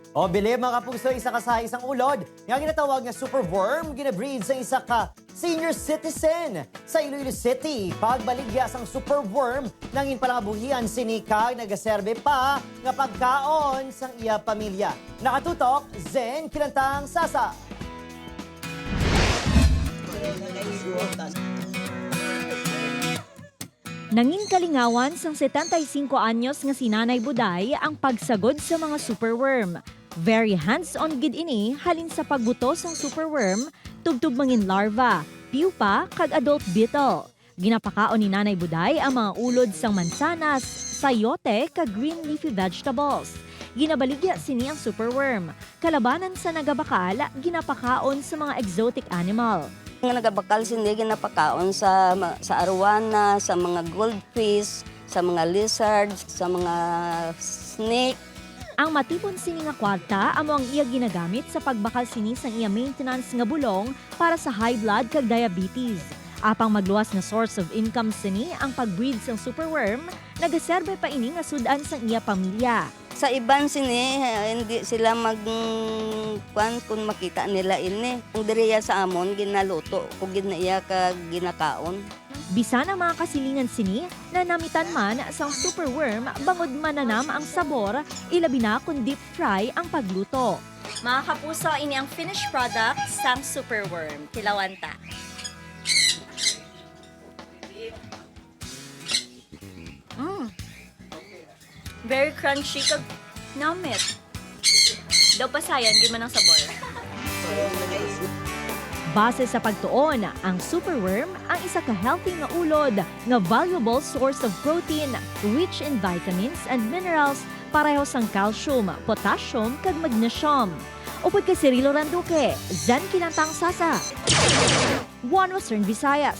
O bili mga kapuso, isa ka sa isang ulod. Nga ginatawag na superworm, ginabreed sa isa ka senior citizen. Sa Iloilo City, pagbaligya sang superworm, nangin palang abuhian sinikag, nagaserbe pa nga pagkaon sang iya pamilya. Nakatutok, Zen Kinantang Sasa. Nangin kalingawan sang 75 anyos nga si Nanay Buday ang pagsagod sa mga superworm. Very hands-on gid ini halin sa pagbuto sang superworm, tugtog mangin larva, pupa kag adult beetle. Ginapakaon ni Nanay Buday ang mga ulod sang mansanas, sayote kag green leafy vegetables. Ginabaligya sini ang superworm. Kalabanan sa nagabakal, ginapakaon sa mga exotic animal. Nga nagabakal sindi ginapakaon sa arwana, sa mga goldfish, sa mga lizards, sa mga snake. Ang matipon sini nga kwarta amo ang iya ginagamit sa pagbakal sini sang iya maintenance nga bulong para sa high blood kag diabetes. Apang magluwas nga source of income sini ang pagbreed sang superworm, nagaserbe pa ini nga sudan sang iya pamilya. Sa iban sini hindi sila kung makita nila ini. Ang diriya sa amon ginaluto kung ginaiya kag ginakaon. Bisa na mga kasilingan sini na namitan man sang superworm bangod mananam ang sabor, ilabi na kung deep fry ang pagluto. Mga kapuso, ini ang finished product sang superworm. Tilawanta. Very crunchy kag namit. Daw pasayan, di man ang sabor. Base sa pagtuon, ang superworm ang isa ka healthy nga ulod nga valuable source of protein, rich in vitamins and minerals, pareho sang calcium, potassium kag magnesium. Upod kay Cirilo Randuque, Zen Kinantang Sasa. One Western Visayas.